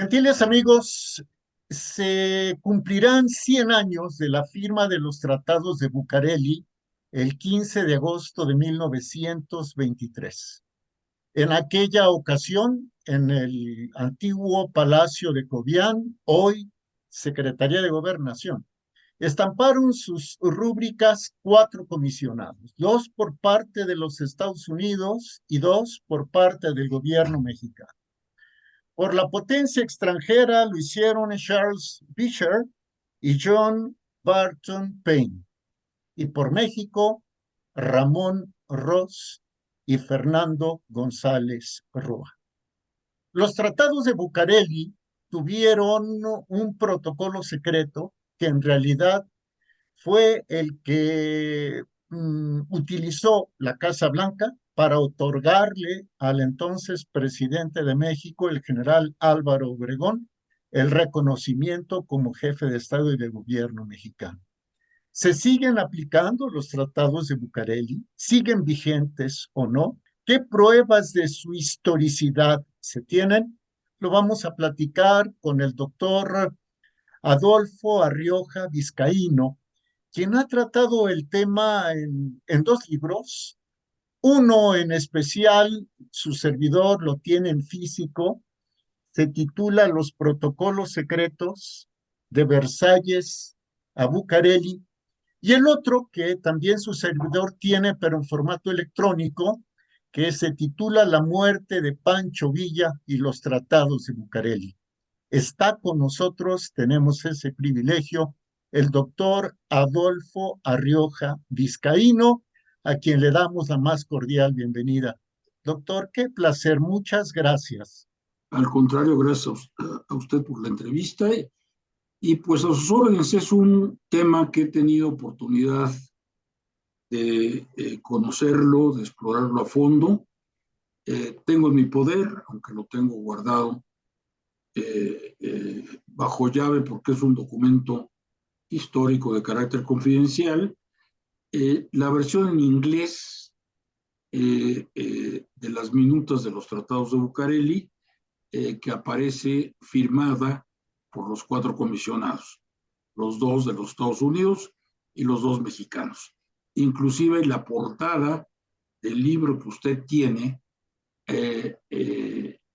Gentiles amigos, se cumplirán 100 años de la firma de los tratados de Bucareli el 15 de agosto de 1923. En aquella ocasión, en el antiguo Palacio de Cobián, hoy Secretaría de Gobernación, estamparon sus rúbricas 4 comisionados, 2 por parte de los Estados Unidos y 2 por parte del gobierno mexicano. Por la potencia extranjera lo hicieron Charles Beecher y John Barton Payne. Y por México, Ramón Ross y Fernando González Roa. Los tratados de Bucareli tuvieron un protocolo secreto que en realidad fue el que utilizó la Casa Blanca para otorgarle al entonces presidente de México, el general Álvaro Obregón, el reconocimiento como jefe de Estado y de gobierno mexicano. ¿Se siguen aplicando los tratados de Bucareli? ¿Siguen vigentes o no? ¿Qué pruebas de su historicidad se tienen? Lo vamos a platicar con el doctor Adolfo Arrioja Vizcaíno, quien ha tratado el tema en 2 libros. Uno en especial, su servidor lo tiene en físico, se titula Los protocolos secretos de Versalles a Bucareli, y el otro que también su servidor tiene, pero en formato electrónico, que se titula La muerte de Pancho Villa y los tratados de Bucareli. Está con nosotros, tenemos ese privilegio, el doctor Adolfo Arrioja Vizcaíno, a quien le damos la más cordial bienvenida. Doctor, qué placer, muchas gracias. Al contrario, gracias a usted por la entrevista y pues a sus órdenes. Es un tema que he tenido oportunidad de conocerlo, de explorarlo a fondo. Tengo en mi poder, aunque lo tengo guardado bajo llave porque es un documento histórico de carácter confidencial, la versión en inglés de las minutas de los tratados de Bucareli, que aparece firmada por los 4 comisionados, los 2 de los Estados Unidos y los 2 mexicanos. Inclusive la portada del libro que usted tiene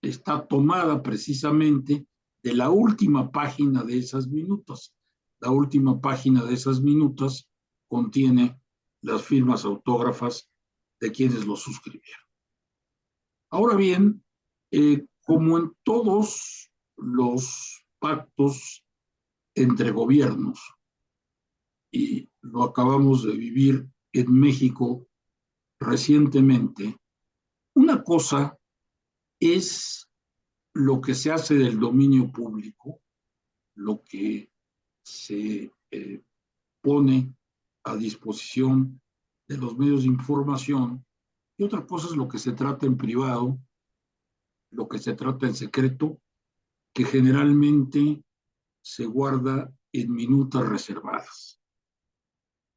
está tomada precisamente de la última página de esas minutas. La última página de esas minutas contiene las firmas autógrafas de quienes lo suscribieron. Ahora bien, como en todos los pactos entre gobiernos, y lo acabamos de vivir en México recientemente, una cosa es lo que se hace del dominio público, lo que se pone a disposición de los medios de información, y otra cosa es lo que se trata en privado, lo que se trata en secreto, que generalmente se guarda en minutas reservadas.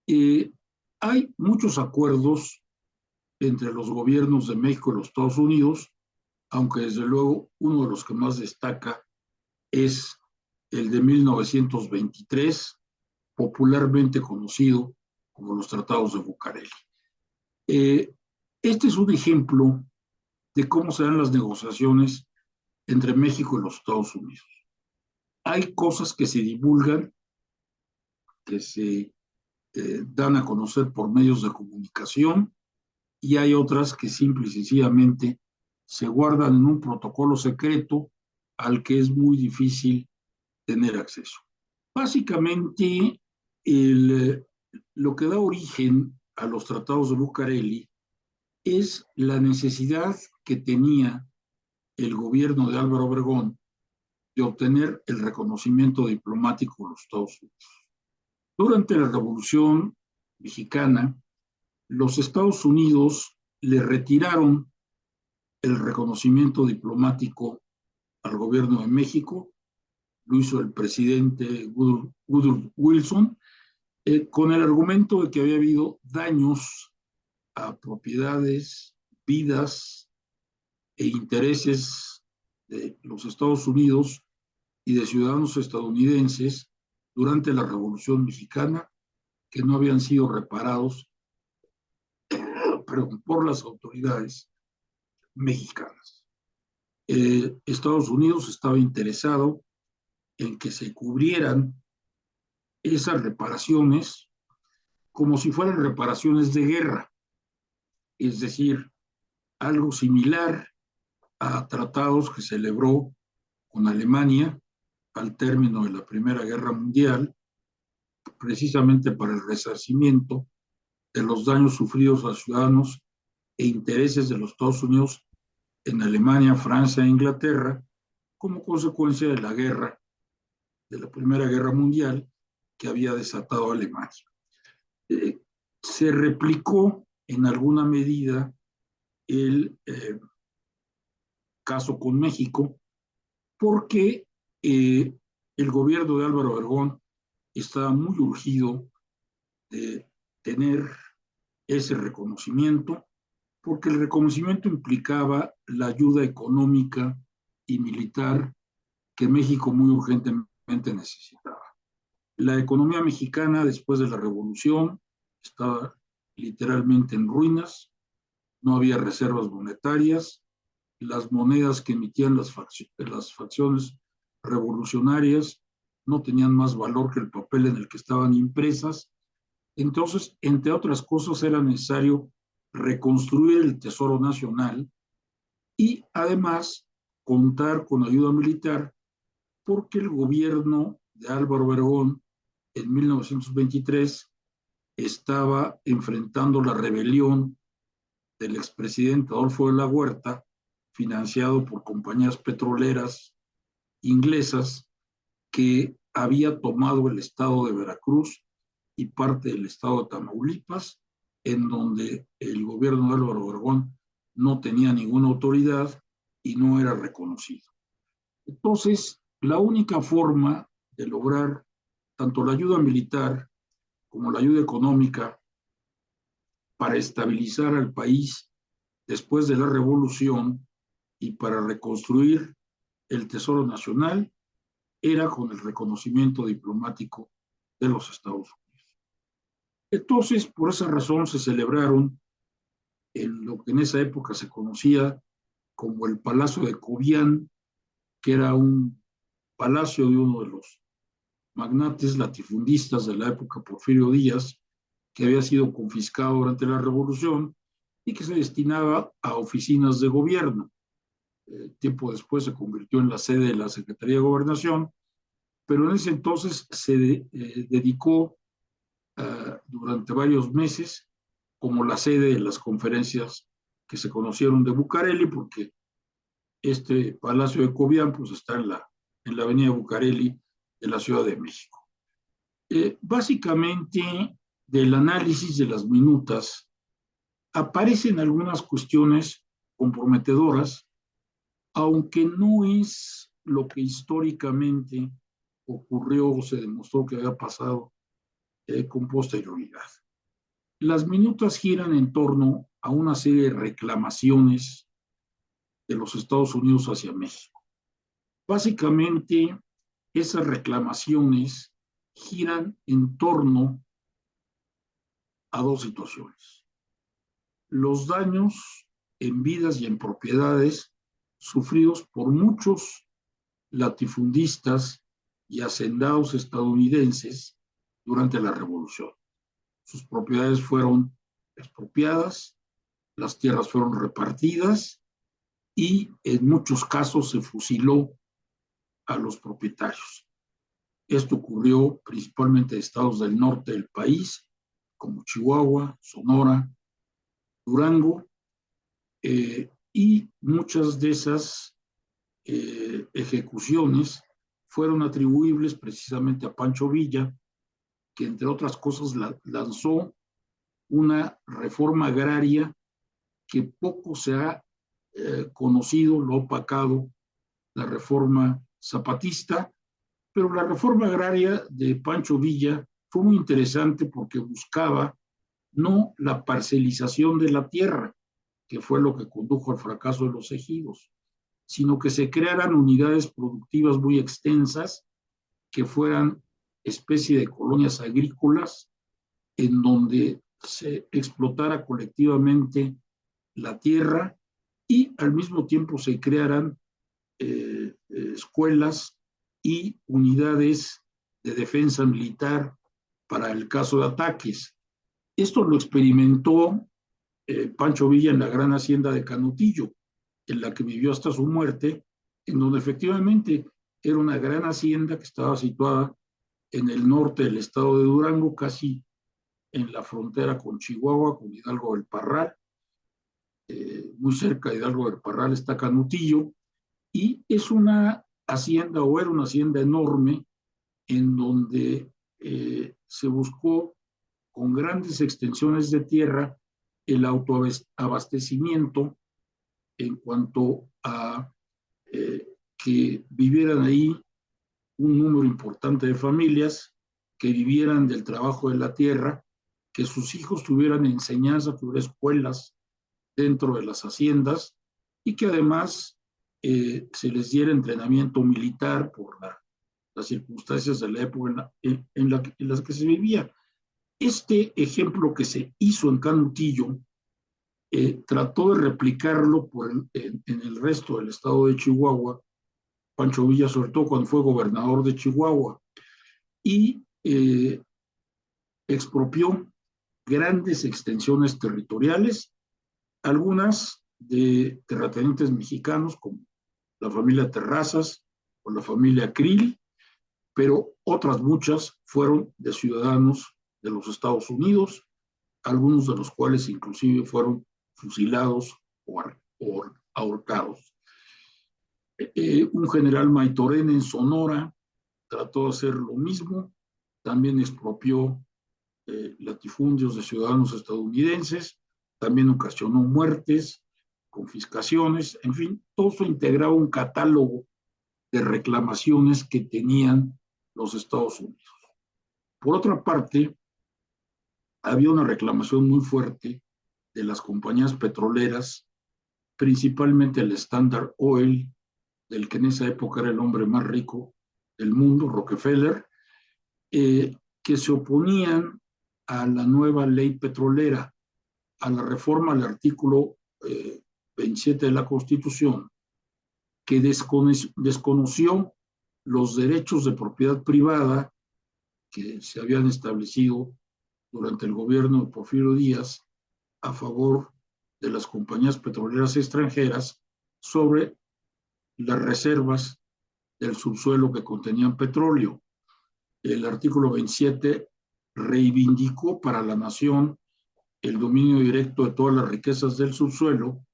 Hay muchos acuerdos entre los gobiernos de México y los Estados Unidos, aunque desde luego uno de los que más destaca es el de 1923, popularmente conocido como los tratados de Bucareli. Este es un ejemplo de cómo se dan las negociaciones entre México y los Estados Unidos. Hay cosas que se divulgan, que se dan a conocer por medios de comunicación, y hay otras que simple y sencillamente se guardan en un protocolo secreto al que es muy difícil tener acceso. Básicamente, lo que da origen a los tratados de Bucareli es la necesidad que tenía el gobierno de Álvaro Obregón de obtener el reconocimiento diplomático de los Estados Unidos. Durante la Revolución Mexicana, los Estados Unidos le retiraron el reconocimiento diplomático al gobierno de México. Lo hizo el presidente Woodrow Wilson, con el argumento de que había habido daños a propiedades, vidas e intereses de los Estados Unidos y de ciudadanos estadounidenses durante la Revolución Mexicana que no habían sido reparados por las autoridades mexicanas. Estados Unidos estaba interesado en que se cubrieran esas reparaciones como si fueran reparaciones de guerra, es decir, algo similar a tratados que celebró con Alemania al término de la Primera Guerra Mundial, precisamente para el resarcimiento de los daños sufridos a ciudadanos e intereses de los Estados Unidos en Alemania, Francia e Inglaterra, como consecuencia de la guerra, de la Primera Guerra Mundial que había desatado Alemania. Se replicó en alguna medida el caso con México, porque el gobierno de Álvaro Obregón estaba muy urgido de tener ese reconocimiento, porque el reconocimiento implicaba la ayuda económica y militar que México muy urgentemente necesitaba. La economía mexicana después de la revolución estaba literalmente en ruinas, no había reservas monetarias, las monedas que emitían las facciones revolucionarias no tenían más valor que el papel en el que estaban impresas. Entonces, entre otras cosas, era necesario reconstruir el Tesoro Nacional y además contar con ayuda militar, porque el gobierno de Álvaro Obregón en 1923 estaba enfrentando la rebelión del expresidente Adolfo de la Huerta, financiado por compañías petroleras inglesas, que había tomado el estado de Veracruz y parte del estado de Tamaulipas, en donde el gobierno de Álvaro Obregón no tenía ninguna autoridad y no era reconocido. Entonces, la única forma de lograr tanto la ayuda militar como la ayuda económica para estabilizar al país después de la revolución y para reconstruir el Tesoro Nacional era con el reconocimiento diplomático de los Estados Unidos. Entonces, por esa razón se celebraron en lo que en esa época se conocía como el Palacio de Cobián, que era un palacio de uno de los magnates latifundistas de la época, Porfirio Díaz, que había sido confiscado durante la Revolución y que se destinaba a oficinas de gobierno. Tiempo después se convirtió en la sede de la Secretaría de Gobernación, pero en ese entonces se dedicó durante varios meses como la sede de las conferencias que se conocieron de Bucareli, porque este Palacio de Cobián pues, está en la avenida Bucareli de la Ciudad de México. Básicamente, del análisis de las minutas, aparecen algunas cuestiones comprometedoras, aunque no es lo que históricamente ocurrió o se demostró que había pasado con posterioridad. Las minutas giran en torno a una serie de reclamaciones de los Estados Unidos hacia México. Básicamente, esas reclamaciones giran en torno a dos situaciones. Los daños en vidas y en propiedades sufridos por muchos latifundistas y hacendados estadounidenses durante la Revolución. Sus propiedades fueron expropiadas, las tierras fueron repartidas y en muchos casos se fusiló a los propietarios. Esto ocurrió principalmente en estados del norte del país, como Chihuahua, Sonora, Durango, y muchas de esas ejecuciones fueron atribuibles precisamente a Pancho Villa, que entre otras cosas lanzó una reforma agraria que poco se ha conocido, lo ha opacado la reforma zapatista, pero la reforma agraria de Pancho Villa fue muy interesante porque buscaba no la parcelización de la tierra, que fue lo que condujo al fracaso de los ejidos, sino que se crearan unidades productivas muy extensas que fueran especie de colonias agrícolas en donde se explotara colectivamente la tierra y al mismo tiempo se crearan escuelas y unidades de defensa militar para el caso de ataques. Esto lo experimentó Pancho Villa en la gran hacienda de Canutillo, en la que vivió hasta su muerte, en donde efectivamente era una gran hacienda que estaba situada en el norte del estado de Durango, casi en la frontera con Chihuahua, con Hidalgo del Parral. Muy cerca de Hidalgo del Parral está Canutillo, y es una hacienda, o era una hacienda enorme, en donde se buscó con grandes extensiones de tierra el autoabastecimiento en cuanto a que vivieran ahí un número importante de familias, que vivieran del trabajo de la tierra, que sus hijos tuvieran enseñanza, tuvieran escuelas dentro de las haciendas y que además se les diera entrenamiento militar por las circunstancias de la época en las que se vivía. Este ejemplo que se hizo en Canutillo trató de replicarlo en el resto del estado de Chihuahua, Pancho Villa, sobre todo cuando fue gobernador de Chihuahua, y expropió grandes extensiones territoriales, algunas de terratenientes mexicanos, como la familia Terrazas o la familia Krill, pero otras muchas fueron de ciudadanos de los Estados Unidos, algunos de los cuales inclusive fueron fusilados o ahorcados. Un general Maitorena en Sonora trató de hacer lo mismo, también expropió latifundios de ciudadanos estadounidenses, también ocasionó muertes, confiscaciones, en fin, todo eso integraba un catálogo de reclamaciones que tenían los Estados Unidos. Por otra parte, había una reclamación muy fuerte de las compañías petroleras, principalmente el Standard Oil, del que en esa época era el hombre más rico del mundo, Rockefeller, que se oponían a la nueva ley petrolera, a la reforma al artículo 27 de la Constitución, que desconoció los derechos de propiedad privada que se habían establecido durante el gobierno de Porfirio Díaz a favor de las compañías petroleras extranjeras sobre las reservas del subsuelo que contenían petróleo. El artículo 27 reivindicó para la nación el dominio directo de todas las riquezas del subsuelo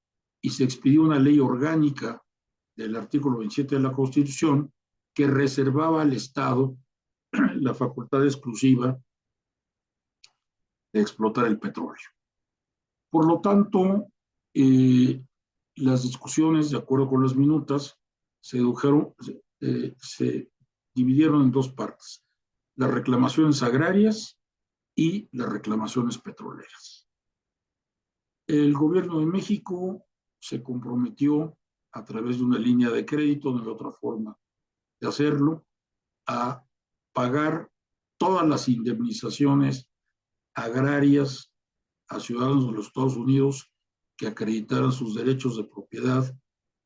y se expidió una ley orgánica del artículo 27 de la Constitución que reservaba al Estado la facultad exclusiva de explotar el petróleo. Por lo tanto, las discusiones, de acuerdo con las minutas, se dividieron en dos partes: las reclamaciones agrarias y las reclamaciones petroleras. El gobierno de México se comprometió a través de una línea de crédito, no hay otra forma de hacerlo, a pagar todas las indemnizaciones agrarias a ciudadanos de los Estados Unidos que acreditaran sus derechos de propiedad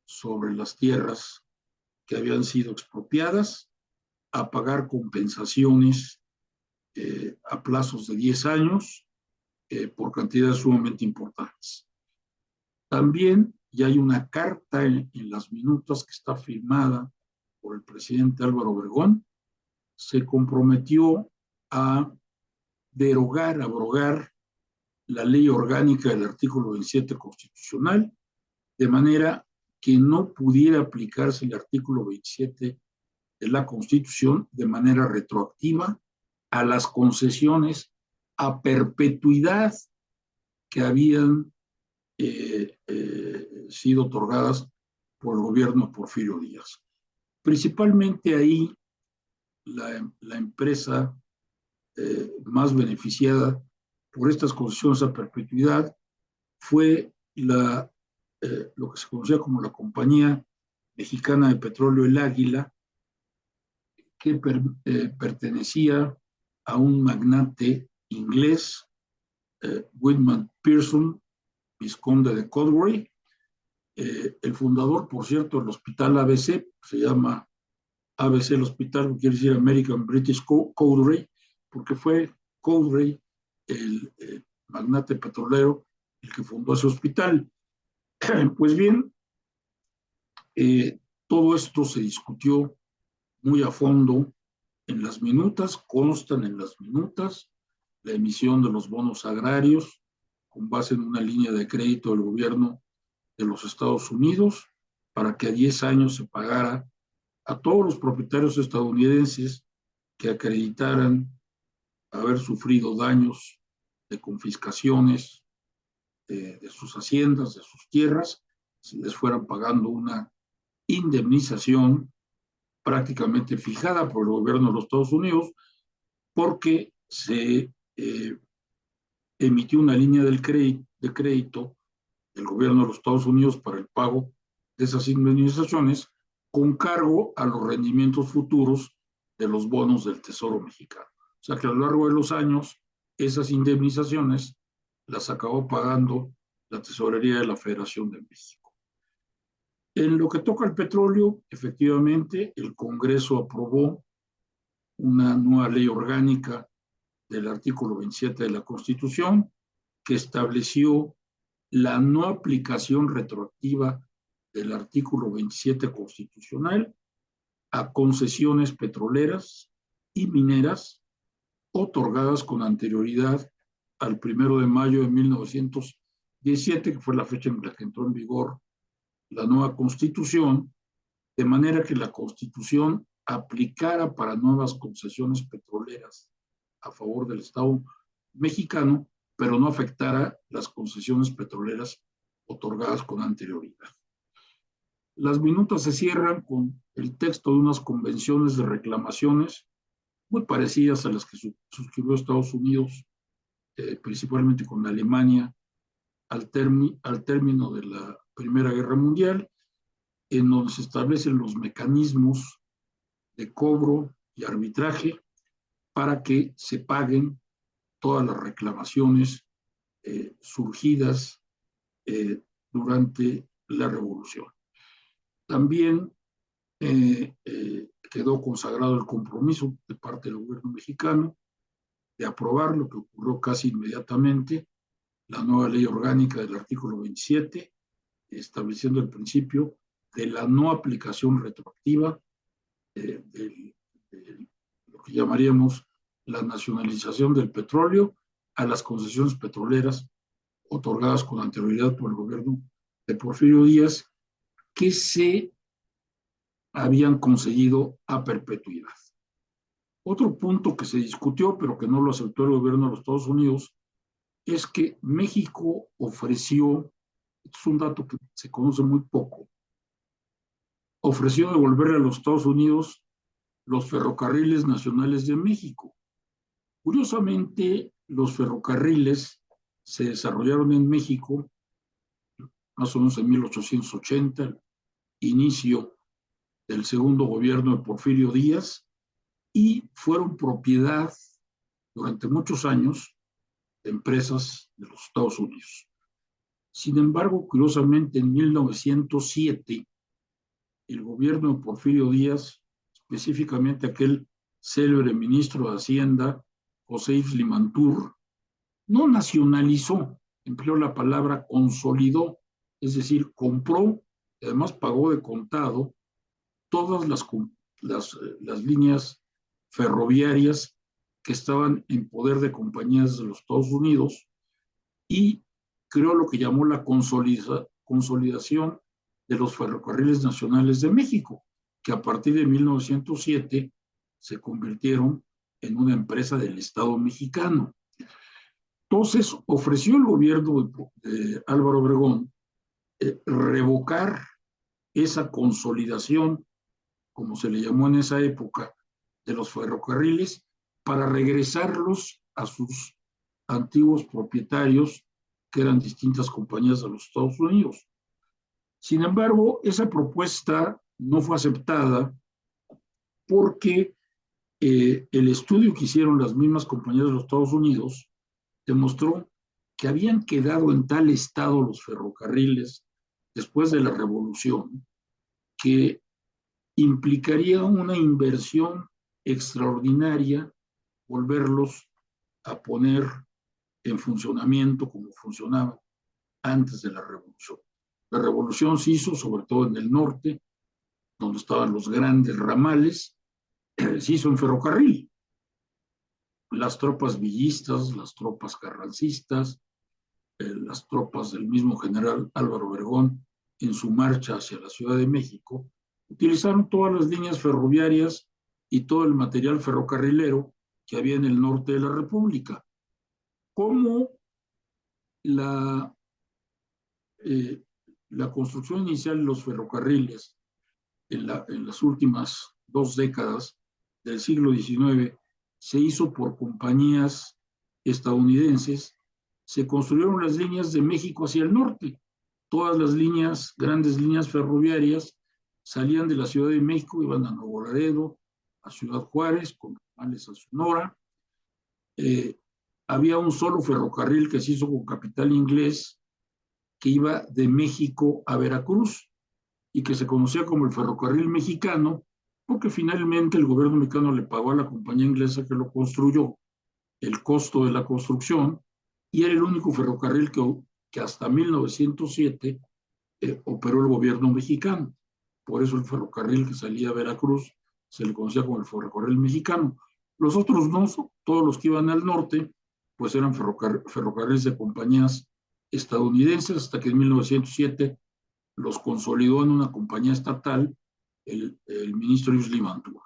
sobre las tierras que habían sido expropiadas, a pagar compensaciones a plazos de 10 años por cantidades sumamente importantes. También ya hay una carta en las minutas que está firmada por el presidente Álvaro Obregón. Se comprometió a derogar, abrogar la ley orgánica del artículo 27 constitucional, de manera que no pudiera aplicarse el artículo 27 de la Constitución de manera retroactiva a las concesiones a perpetuidad que habían sido otorgadas por el gobierno de Porfirio Díaz. Principalmente ahí la empresa más beneficiada por estas concesiones a perpetuidad fue lo que se conocía como la Compañía mexicana de petróleo El Águila, que pertenecía a un magnate inglés, Whitman Pearson, vizconde de Codbury. El fundador, por cierto, del hospital ABC, se llama ABC el hospital, quiere decir American British Codbury, porque fue Codbury, el magnate petrolero, el que fundó ese hospital. Pues bien, todo esto se discutió muy a fondo en las minutas, constan en las minutas la emisión de los bonos agrarios con base en una línea de crédito del gobierno de los Estados Unidos para que a 10 años se pagara a todos los propietarios estadounidenses que acreditaran haber sufrido daños de confiscaciones de sus haciendas, de sus tierras, si les fueran pagando una indemnización prácticamente fijada por el gobierno de los Estados Unidos, porque se emitió una línea de crédito del gobierno de los Estados Unidos para el pago de esas indemnizaciones con cargo a los rendimientos futuros de los bonos del Tesoro mexicano. O sea que a lo largo de los años, esas indemnizaciones las acabó pagando la Tesorería de la Federación de México. En lo que toca al petróleo, efectivamente, el Congreso aprobó una nueva ley orgánica del artículo 27 de la Constitución que estableció la no aplicación retroactiva del artículo 27 constitucional a concesiones petroleras y mineras otorgadas con anterioridad al 1 de mayo de 1917, que fue la fecha en la que entró en vigor la nueva Constitución, de manera que la Constitución aplicara para nuevas concesiones petroleras a favor del Estado mexicano, pero no afectara las concesiones petroleras otorgadas con anterioridad. Las minutas se cierran con el texto de unas convenciones de reclamaciones muy parecidas a las que suscribió Estados Unidos, principalmente con Alemania, al término de la Primera Guerra Mundial, en donde se establecen los mecanismos de cobro y arbitraje para que se paguen todas las reclamaciones surgidas durante la Revolución. También quedó consagrado el compromiso de parte del gobierno mexicano de aprobar, lo que ocurrió casi inmediatamente, la nueva ley orgánica del artículo 27, estableciendo el principio de la no aplicación retroactiva de lo que llamaríamos la nacionalización del petróleo a las concesiones petroleras otorgadas con anterioridad por el gobierno de Porfirio Díaz, que se habían conseguido a perpetuidad. Otro punto que se discutió, pero que no lo aceptó el gobierno de los Estados Unidos, es que México ofreció, es un dato que se conoce muy poco, ofreció devolverle a los Estados Unidos los ferrocarriles nacionales de México. Curiosamente, los ferrocarriles se desarrollaron en México más o menos en 1880, inicio del segundo gobierno de Porfirio Díaz, y fueron propiedad durante muchos años de empresas de los Estados Unidos. Sin embargo, curiosamente, en 1907, el gobierno de Porfirio Díaz, específicamente aquel célebre ministro de Hacienda, José Yves Limantour, no nacionalizó, empleó la palabra consolidó, es decir, compró, y además pagó de contado todas las líneas ferroviarias que estaban en poder de compañías de los Estados Unidos y creó lo que llamó la consolidación de los ferrocarriles nacionales de México, que a partir de 1907 se convirtieron en una empresa del Estado mexicano. Entonces ofreció el gobierno de Álvaro Obregón revocar esa consolidación, como se le llamó en esa época, de los ferrocarriles para regresarlos a sus antiguos propietarios, que eran distintas compañías de los Estados Unidos. Sin embargo, esa propuesta no fue aceptada porque el estudio que hicieron las mismas compañías de los Estados Unidos demostró que habían quedado en tal estado los ferrocarriles después de la revolución que implicaría una inversión extraordinaria volverlos a poner en funcionamiento como funcionaban antes de la revolución. La revolución se hizo sobre todo en el norte, donde estaban los grandes ramales, se hizo en ferrocarril. Las tropas villistas, las tropas carrancistas, las tropas del mismo general Álvaro Obregón en su marcha hacia la Ciudad de México, utilizaron todas las líneas ferroviarias y todo el material ferrocarrilero que había en el norte de la República. Como la, eh, la construcción inicial de los ferrocarriles en las últimas 2 décadas del siglo XIX se hizo por compañías estadounidenses, se construyeron las líneas de México hacia el norte. Todas las líneas, grandes líneas ferroviarias, salían de la Ciudad de México, iban a Nuevo Laredo, a Ciudad Juárez, con ramales a Sonora. Había un solo ferrocarril que se hizo con capital inglés que iba de México a Veracruz y que se conocía como el Ferrocarril Mexicano, porque finalmente el gobierno mexicano le pagó a la compañía inglesa que lo construyó el costo de la construcción, y era el único ferrocarril que hasta 1907 operó el gobierno mexicano. Por eso el ferrocarril que salía a Veracruz se le conocía como el Ferrocarril Mexicano. Los otros no, todos los que iban al norte, pues eran ferrocarriles de compañías estadounidenses, hasta que en 1907 los consolidó en una compañía estatal el ministro Yusli Mantua.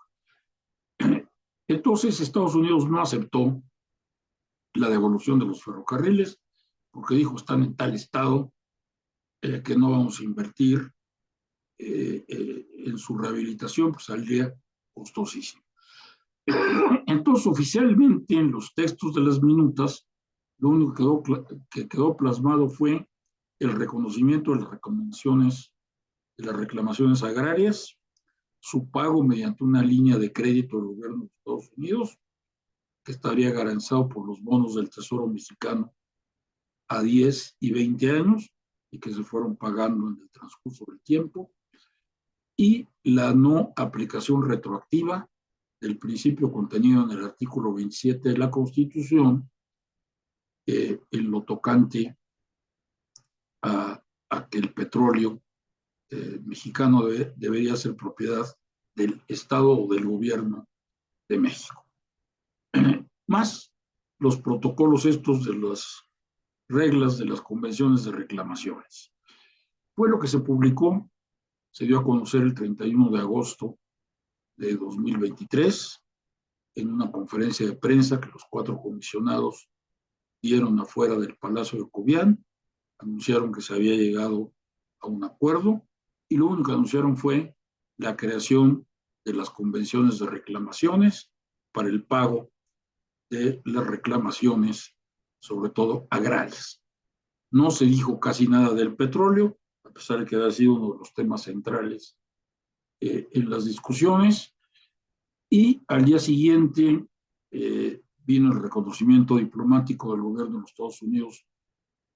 Entonces Estados Unidos no aceptó la devolución de los ferrocarriles porque dijo están en tal estado que no vamos a invertir en su rehabilitación, pues saldría costosísimo. Entonces, oficialmente en los textos de las minutas, lo único que quedó plasmado fue el reconocimiento de las recomendaciones de las reclamaciones agrarias, su pago mediante una línea de crédito del gobierno de Estados Unidos, que estaría garantizado por los bonos del Tesoro mexicano a 10 y 20 años y que se fueron pagando en el transcurso del tiempo, y la no aplicación retroactiva del principio contenido en el artículo 27 de la Constitución en lo tocante a que el petróleo mexicano debería ser propiedad del Estado o del gobierno de México. Más los protocolos estos de las reglas de las convenciones de reclamaciones. Fue lo que se publicó, se dio a conocer el 31 de agosto de 2023 en una conferencia de prensa que los 4 comisionados dieron afuera del Palacio de Cobián, anunciaron que se había llegado a un acuerdo y lo único que anunciaron fue la creación de las convenciones de reclamaciones para el pago de las reclamaciones, sobre todo agrarias. No se dijo casi nada del petróleo, a pesar de que ha sido uno de los temas centrales en las discusiones, y al día siguiente vino el reconocimiento diplomático del gobierno de los Estados Unidos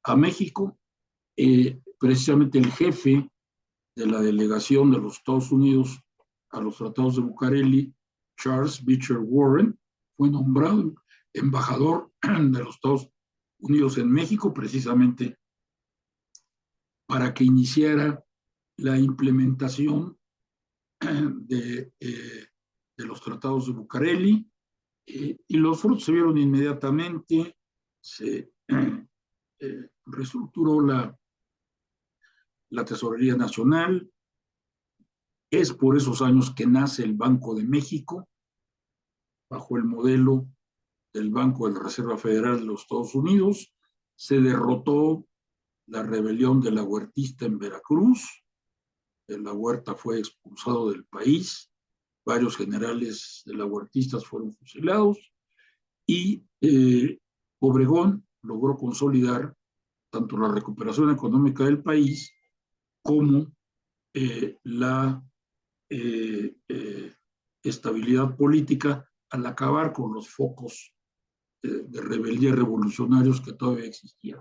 a México. Precisamente el jefe de la delegación de los Estados Unidos a los tratados de Bucareli, Charles Beecher Warren, fue nombrado embajador de los Estados Unidos en México, precisamente para que iniciara la implementación de los tratados de Bucareli, y los frutos se vieron inmediatamente. Se reestructuró la Tesorería Nacional. Es por esos años que nace el Banco de México, bajo el modelo del Banco de la Reserva Federal de los Estados Unidos. Se derrotó la rebelión de la huertista en Veracruz. La Huerta fue expulsado del país. Varios generales de la huertistas fueron fusilados y Obregón logró consolidar tanto la recuperación económica del país como la estabilidad política al acabar con los focos de rebeldía revolucionarios que todavía existían.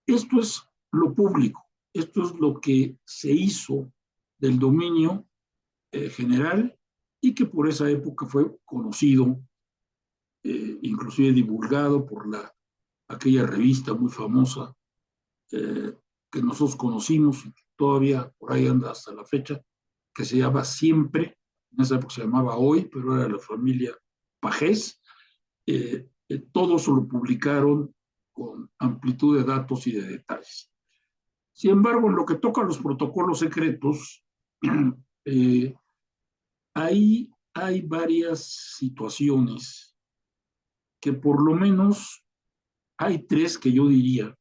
Esto es lo público, esto es lo que se hizo del dominio general y que por esa época fue conocido, inclusive divulgado por aquella revista muy famosa que nosotros conocimos y todavía por ahí anda hasta la fecha, que se llama Siempre, en esa época se llamaba Hoy, pero era de la familia Pajés. Todos lo publicaron con amplitud de datos y de detalles. Sin embargo, en lo que toca a los protocolos secretos, ahí hay varias situaciones que por lo menos hay tres que yo diría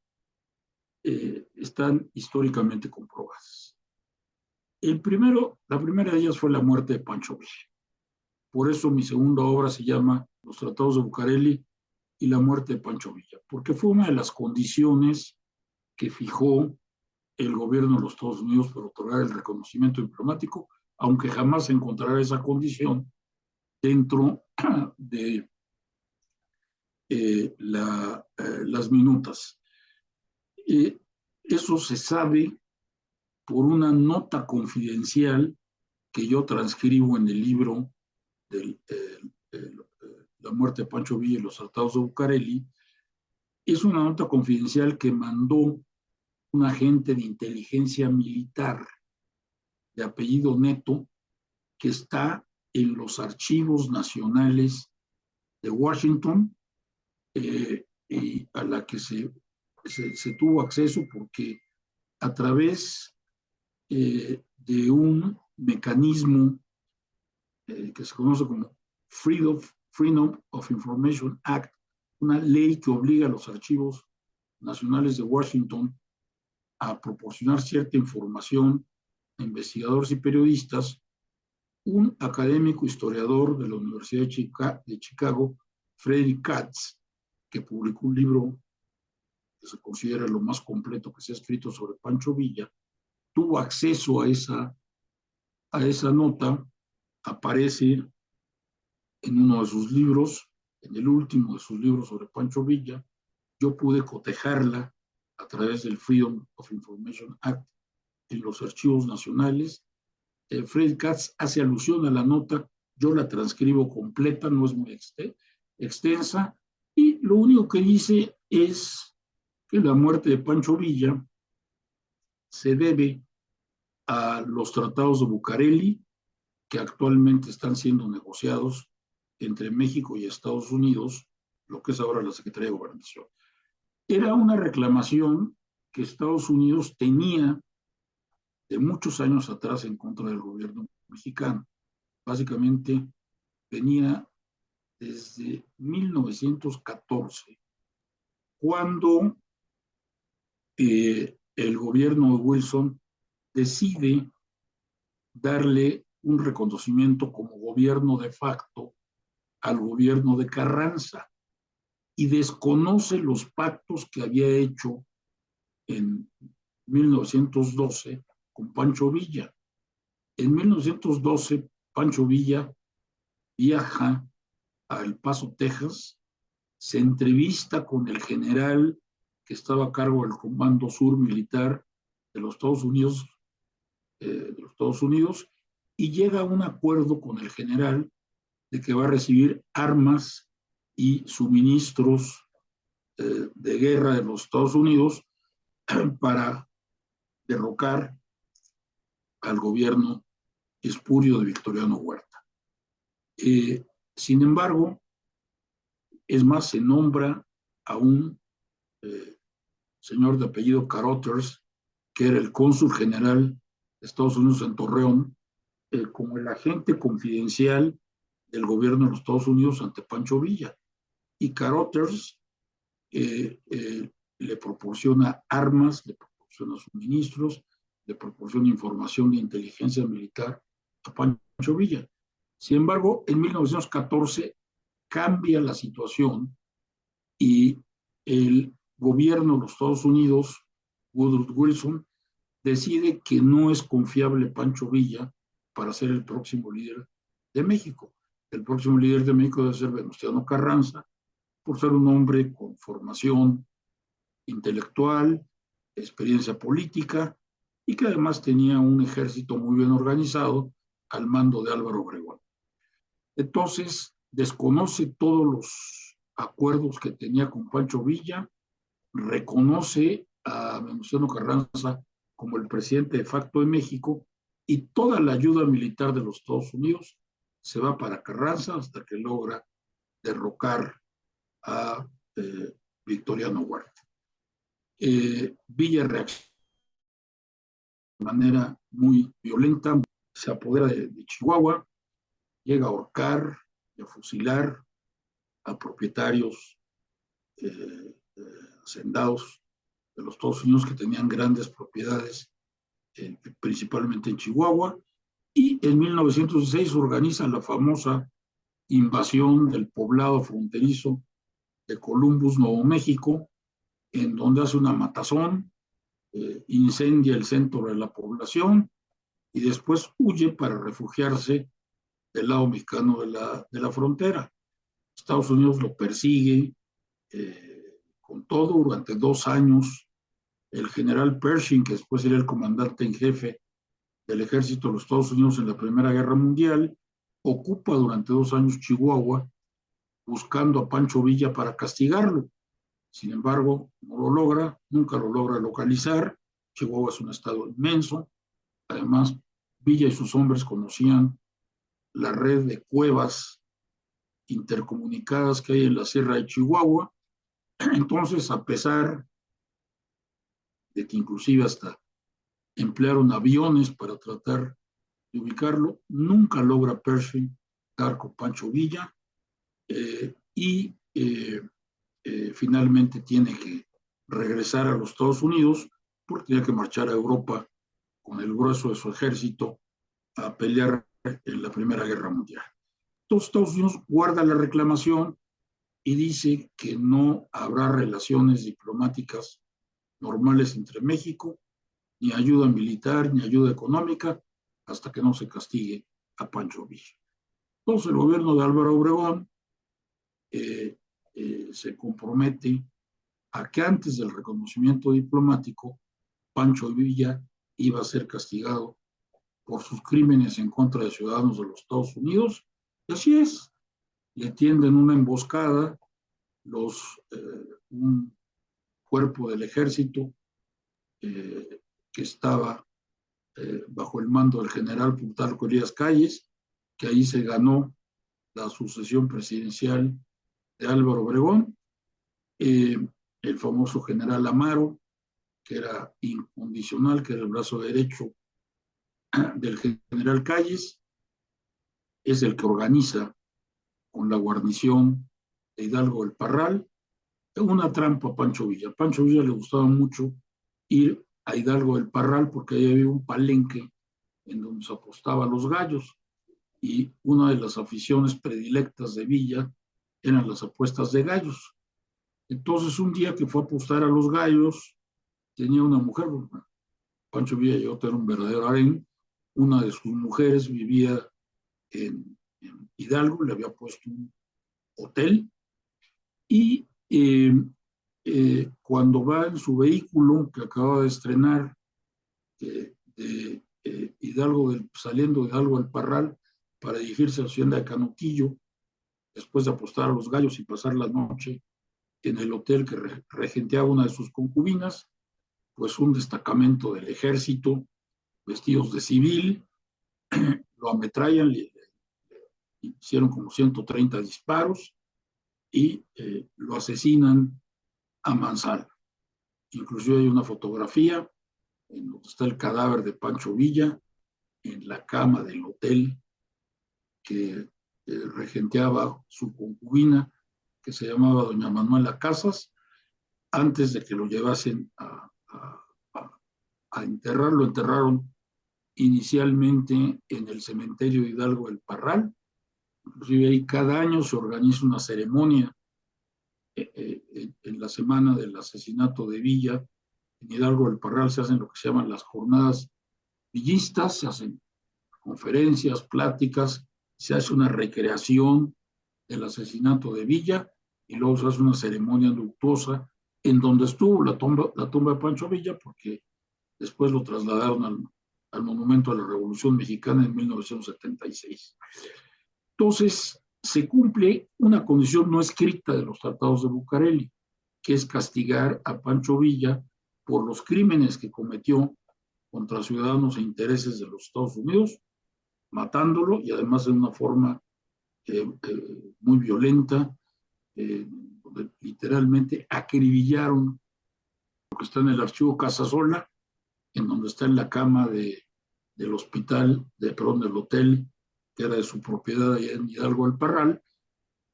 están históricamente comprobadas. La primera de ellas fue la muerte de Pancho Villa. Por eso mi segunda obra se llama Los Tratados de Bucareli y la muerte de Pancho Villa, porque fue una de las condiciones que fijó el gobierno de los Estados Unidos para otorgar el reconocimiento diplomático, aunque jamás encontrará esa condición dentro de las minutas. Eso se sabe por una nota confidencial que yo transcribo en el libro de La muerte de Pancho Villa y los tratados de Bucareli. Es una nota confidencial que mandó un agente de inteligencia militar de apellido Neto, que está en los archivos nacionales de Washington, y a la que se tuvo acceso porque a través de un mecanismo que se conoce como Freedom of Information Act, una ley que obliga a los archivos nacionales de Washington a proporcionar cierta información a investigadores y periodistas. Un académico historiador de la Universidad de Chicago, Frederick Katz, que publicó un libro que se considera lo más completo que se ha escrito sobre Pancho Villa, tuvo acceso a esa nota. Aparece en uno de sus libros, en el último de sus libros sobre Pancho Villa. Yo pude cotejarla a través del Freedom of Information Act en los archivos nacionales. Fred Katz hace alusión a la nota, yo la transcribo completa, no es muy extensa, y lo único que dice es que la muerte de Pancho Villa se debe a los tratados de Bucareli, que actualmente están siendo negociados entre México y Estados Unidos, lo que es ahora la Secretaría de Gobernación. Era una reclamación que Estados Unidos tenía de muchos años atrás en contra del gobierno mexicano. Básicamente venía desde 1914, cuando el gobierno de Wilson decide darle un reconocimiento como gobierno de facto al gobierno de Carranza y desconoce los pactos que había hecho en 1912 con Pancho Villa. En 1912, Pancho Villa viaja a El Paso, Texas, se entrevista con el general que estaba a cargo del Comando Sur Militar de los Estados Unidos, y llega a un acuerdo con el general de que va a recibir armas y suministros de guerra de los Estados Unidos para derrocar al gobierno espurio de Victoriano Huerta. Sin embargo, es más, se nombra a un señor de apellido Carothers, que era el cónsul general de Estados Unidos en Torreón, como el agente confidencial del gobierno de los Estados Unidos ante Pancho Villa. Y Carothers le proporciona armas, le proporciona suministros, le proporciona información de inteligencia militar a Pancho Villa. Sin embargo, en 1914 cambia la situación y el gobierno de los Estados Unidos, Woodrow Wilson, decide que no es confiable Pancho Villa para ser el próximo líder de México. El próximo líder de México debe ser Venustiano Carranza, por ser un hombre con formación intelectual, experiencia política, y que además tenía un ejército muy bien organizado al mando de Álvaro Obregón. Entonces, desconoce todos los acuerdos que tenía con Pancho Villa, reconoce a Venustiano Carranza como el presidente de facto de México, y toda la ayuda militar de los Estados Unidos se va para Carranza hasta que logra derrocar a Victoriano Huerta. Villa reacciona de manera muy violenta, se apodera de Chihuahua, llega a ahorcar y a fusilar a propietarios hacendados de los Estados Unidos que tenían grandes propiedades, principalmente en Chihuahua, y en 1906 organiza la famosa invasión del poblado fronterizo de Columbus, Nuevo México, en donde hace una matazón, incendia el centro de la población y después huye para refugiarse del lado mexicano de la frontera. Estados Unidos lo persigue con todo durante 2 años. El general Pershing, que después sería el comandante en jefe del ejército de los Estados Unidos en la Primera Guerra Mundial, ocupa durante 2 años Chihuahua, buscando a Pancho Villa para castigarlo. Sin embargo, no lo logra, nunca lo logra localizar. Chihuahua es un estado inmenso. Además, Villa y sus hombres conocían la red de cuevas intercomunicadas que hay en la Sierra de Chihuahua. Entonces, a pesar de que inclusive hasta emplearon aviones para tratar de ubicarlo, nunca logra Pershing dar con Pancho Villa, y finalmente tiene que regresar a los Estados Unidos porque tenía que marchar a Europa con el grueso de su ejército a pelear en la Primera Guerra Mundial. Entonces Estados Unidos guarda la reclamación y dice que no habrá relaciones diplomáticas normales entre México, ni ayuda militar, ni ayuda económica, hasta que no se castigue a Pancho Villa. Entonces el gobierno de Álvaro Obregón se compromete a que antes del reconocimiento diplomático, Pancho Villa iba a ser castigado por sus crímenes en contra de ciudadanos de los Estados Unidos, y así es. Le tienden una emboscada un cuerpo del ejército que estaba bajo el mando del general Plutarco Elías Calles, que ahí se ganó la sucesión presidencial de Álvaro Obregón, el famoso general Amaro, que era incondicional, que era el brazo derecho del general Calles, es el que organiza con la guarnición de Hidalgo del Parral una trampa a Pancho Villa. A Pancho Villa le gustaba mucho ir a Hidalgo del Parral porque ahí había un palenque en donde se apostaba a los gallos, y una de las aficiones predilectas de Villa eran las apuestas de gallos. Entonces un día que fue a apostar a los gallos, tenía una mujer, Pancho Villa llegó a tener un verdadero harén. Una de sus mujeres vivía en Hidalgo, le había puesto un hotel, y cuando va en su vehículo que acaba de estrenar de Hidalgo, saliendo de Hidalgo del Parral para dirigirse a la hacienda de Canutillo, después de apostar a los gallos y pasar la noche en el hotel que regenteaba una de sus concubinas, pues un destacamento del ejército, vestidos de civil, lo ametrallan, le hicieron como 130 disparos y lo asesinan a mansalva. Inclusive hay una fotografía en donde está el cadáver de Pancho Villa en la cama del hotel que regenteaba su concubina, que se llamaba doña Manuela Casas, antes de que lo llevasen a enterrar. Lo enterraron inicialmente en el cementerio de Hidalgo del Parral. Inclusive ahí cada año se organiza una ceremonia en la semana del asesinato de Villa. En Hidalgo del Parral se hacen lo que se llaman las jornadas villistas, se hacen conferencias, pláticas, se hace una recreación del asesinato de Villa y luego se hace una ceremonia luctuosa en donde estuvo la tumba de Pancho Villa, porque después lo trasladaron al Monumento a la Revolución Mexicana en 1976. Entonces, se cumple una condición no escrita de los tratados de Bucareli, que es castigar a Pancho Villa por los crímenes que cometió contra ciudadanos e intereses de los Estados Unidos, matándolo y además de una forma muy violenta, donde literalmente acribillaron lo que está en el archivo Casasola, en donde está en la cama del hospital, del hotel, que era de su propiedad allá en Hidalgo del Parral,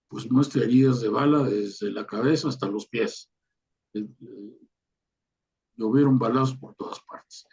pues muestra heridas de bala desde la cabeza hasta los pies. Llovieron balazos por todas partes.